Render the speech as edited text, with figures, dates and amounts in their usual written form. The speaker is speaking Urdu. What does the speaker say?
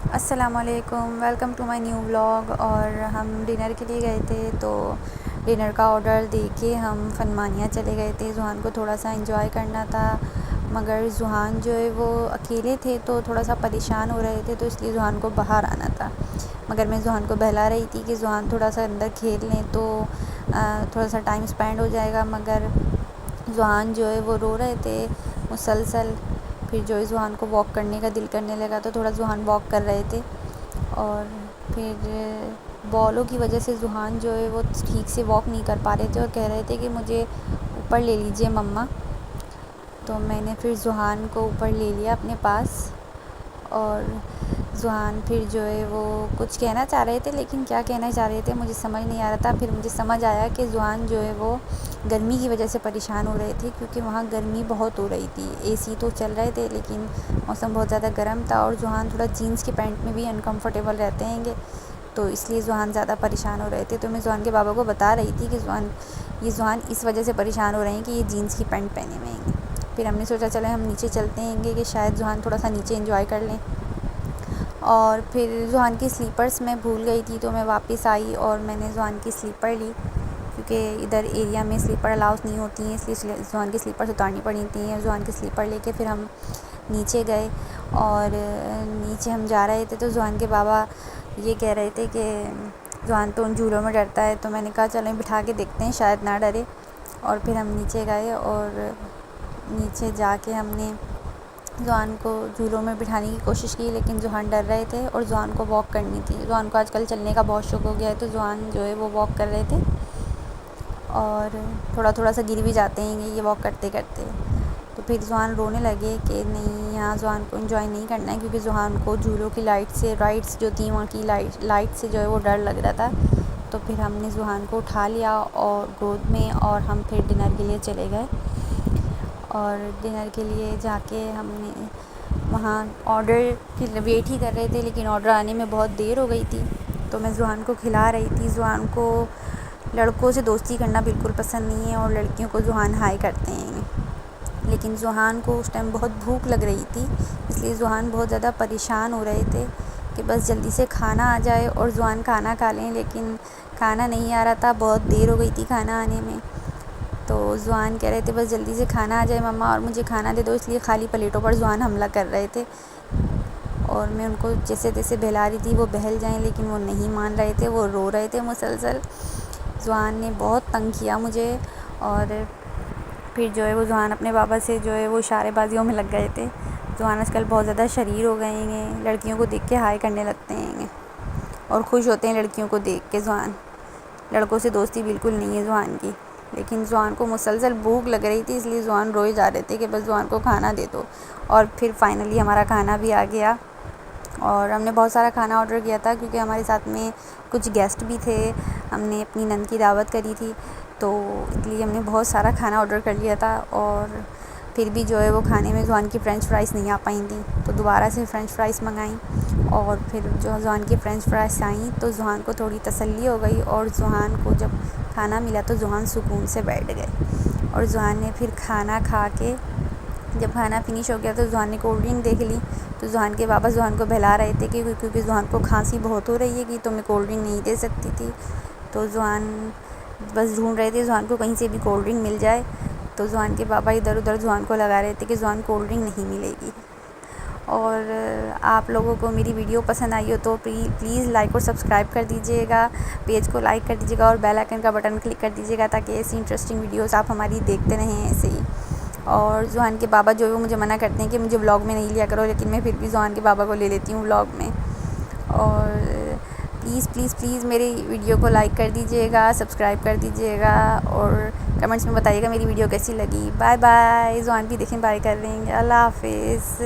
السلام علیکم، welcome to my new vlog. اور ہم ڈنر کے لیے گئے تھے، تو ڈنر کا آرڈر دے کے ہم فنمانیہ چلے گئے تھے۔ ذوحان کو تھوڑا سا انجوائے کرنا تھا، مگر ذوحان جو ہے وہ اکیلے تھے تو تھوڑا سا پریشان ہو رہے تھے، تو اس لیے ذوحان کو باہر آنا تھا۔ مگر میں ذوحان کو بہلا رہی تھی کہ ذوحان تھوڑا سا اندر کھیل لیں تو تھوڑا سا ٹائم اسپینڈ ہو جائے گا، مگر ذوحان جو ہے وہ رو رہے تھے مسلسل۔ پھر جو ہے ذوحان کو واک کرنے کا دل کرنے لگا تو تھوڑا ذوحان واک کر رہے تھے، اور پھر بالوں کی وجہ سے ذوحان جو ہے وہ ٹھیک سے واک نہیں کر پا رہے تھے، اور کہہ رہے تھے کہ مجھے اوپر لے لیجئے مما۔ تو میں نے پھر ذوحان کو اوپر لے لیا اپنے پاس، اور ذوحان پھر جو ہے وہ کچھ کہنا چاہ رہے تھے، لیکن کیا کہنا چاہ رہے تھے مجھے سمجھ نہیں آ رہا تھا۔ پھر مجھے سمجھ آیا کہ ذوحان جو ہے وہ گرمی کی وجہ سے پریشان ہو رہے تھے، کیونکہ وہاں گرمی بہت ہو رہی تھی۔ اے سی تو چل رہے تھے لیکن موسم بہت زیادہ گرم تھا، اور ذوحان تھوڑا جینس کے پینٹ میں بھی انکمفرٹیبل رہتے ہیں گے، تو اس لیے ذوحان زیادہ پریشان ہو رہے تھے۔ تو میں ذوحان کے بابا کو بتا رہی تھی کہ ذوحان اس وجہ سے پریشان ہو رہے ہیں کہ یہ جینس کی پینٹ پہنے ہوئے ہیں۔ پھر ہم نے سوچا چلے ہم نیچے چلتے ہیں گے کہ شاید ذوحان تھوڑا سا نیچے انجوائے کر لیں۔ اور پھر ذوحان کی سلیپرز میں بھول گئی تھی، تو میں واپس آئی اور میں نے ذوحان کی سلیپر لی، کیونکہ ادھر ایریا میں سلیپر الاؤز نہیں ہوتی ہیں، اس لیے ذوحان کی سلیپرز اتارنی پڑی تھیں۔ اور ذوحان کی سلیپر لے کے پھر ہم نیچے گئے، اور نیچے ہم جا رہے تھے تو ذوحان کے بابا یہ کہہ رہے تھے کہ ذوحان تو ان جھولوں میں ڈرتا ہے، تو میں نے کہا چلیں بٹھا کے دیکھتے ہیں شاید نہ ڈرے۔ اور پھر ہم نیچے گئے، اور نیچے جا کے ہم نے ذوحان کو جھولوں میں بٹھانے کی کوشش کی، لیکن ذوحان ڈر رہے تھے، اور ذوحان کو واک کرنی تھی۔ ذوحان کو آج کل چلنے کا بہت شوق ہو گیا ہے، تو ذوحان جو ہے وہ واک کر رہے تھے، اور تھوڑا تھوڑا سا گر بھی جاتے ہیں یہ واک کرتے کرتے۔ تو پھر ذوحان رونے لگے کہ نہیں، یہاں ذوحان کو انجوائے نہیں کرنا ہے، کیونکہ ذوحان کو جھولوں کی رائڈس جو تھیں وہاں کی لائٹ سے جو ہے وہ ڈر لگ رہا تھا۔ تو پھر ہم نے ذوحان کو اٹھا لیا اور گود میں، اور ہم پھر ڈنر کے لیے چلے گئے۔ اور ڈنر کے لیے جا کے ہم نے وہاں آرڈر کی ویٹ ہی کر رہے تھے، لیکن آرڈر آنے میں بہت دیر ہو گئی تھی، تو میں ذوحان کو کھلا رہی تھی۔ ذوحان کو لڑکوں سے دوستی کرنا بالکل پسند نہیں ہے، اور لڑکیوں کو ذوحان ہائی کرتے ہیں، لیکن ذوحان کو اس ٹائم بہت بھوک لگ رہی تھی، اس لیے ذوحان بہت زیادہ پریشان ہو رہے تھے کہ بس جلدی سے کھانا آ جائے اور ذوحان کھانا کھا لیں، لیکن کھانا نہیں آ رہا تھا، بہت دیر ہو گئی تھی کھانا آنے میں۔ تو ذوحان کہہ رہے تھے بس جلدی سے کھانا آ جائے مما اور مجھے کھانا دے دو، اس لیے خالی پلیٹوں پر ذوحان حملہ کر رہے تھے، اور میں ان کو جیسے تیسے بہلا رہی تھی وہ بہل جائیں، لیکن وہ نہیں مان رہے تھے، وہ رو رہے تھے مسلسل۔ ذوحان نے بہت تنگ کیا مجھے، اور پھر جو ہے وہ ذوحان اپنے بابا سے جو ہے وہ اشارے بازیوں میں لگ گئے تھے۔ ذوحان آج کل بہت زیادہ شریر ہو گئے ہیں، لڑکیوں کو دیکھ کے ہائی کرنے لگتے ہیں، اور خوش ہوتے ہیں لڑکیوں کو دیکھ کے۔ ذوحان لڑکوں سے دوستی بالکل نہیں ہے ذوحان کی، لیکن ذوحان کو مسلسل بھوک لگ رہی تھی، اس لیے ذوحان روئے جا رہے تھے کہ بس ذوحان کو کھانا دے دو۔ اور پھر فائنلی ہمارا کھانا بھی آ گیا، اور ہم نے بہت سارا کھانا آرڈر کیا تھا، کیونکہ ہمارے ساتھ میں کچھ گیسٹ بھی تھے، ہم نے اپنی نند کی دعوت کری تھی، تو اس لیے ہم نے بہت سارا کھانا آرڈر کر لیا تھا۔ اور پھر بھی جو ہے وہ کھانے میں ذوحان کی فرینچ فرائز نہیں آ پائیں تھیں، تو دوبارہ سے فرینچ فرائز منگائیں، اور پھر جو ذوحان کی فرینچ فرائز آئیں تو ذوحان کو تھوڑی تسلی ہو گئی، اور ذوحان کو جب کھانا ملا تو ذوحان سکون سے بیٹھ گئے۔ اور ذوحان نے پھر کھانا کھا کے جب کھانا فنش ہو گیا تو ذوحان نے کولڈ ڈرنک دیکھ لی، تو ذوحان کے بابا ذوحان کو بہلا رہے تھے کہ کیونکہ ذوحان کو کھانسی بہت ہو رہی ہے کہ تو میں کولڈ ڈرنک نہیں دے سکتی تھی، تو ذوحان بس ڈھونڈ رہے تھے ذوحان کو کہیں سے بھی کولڈ ڈرنک مل جائے، تو ذوحان کے بابا ادھر ادھر ذوحان کو لگا رہے تھے کہ ذوحان کولڈ ڈرنک نہیں ملے گی۔ اور آپ لوگوں کو میری ویڈیو پسند آئی ہو تو پلیز لائک اور سبسکرائب کر دیجیے گا، پیج کو لائک کر دیجیے گا، اور بیل آئکن کا بٹن کلک کر دیجیے گا، تاکہ ایسی انٹرسٹنگ ویڈیوز آپ ہماری دیکھتے رہیں ایسے ہی۔ اور ذوحان کے بابا جو ہے وہ مجھے منع کرتے ہیں کہ مجھے ولاگ میں نہیں لیا کرو، لیکن میں پھر بھی ذوحان کے بابا کو لے لیتی ہوں ولاگ میں۔ اور پلیز پلیز پلیز میری ویڈیو کو لائک کر دیجیے گا، سبسکرائب کر دیجیے گا، اور کمنٹس میں بتائیے گا میری ویڈیو کیسی لگی۔ Bye bye. ذوحان بھی دیکھیں بائے کر رہے ہیں، اللہ حافظ۔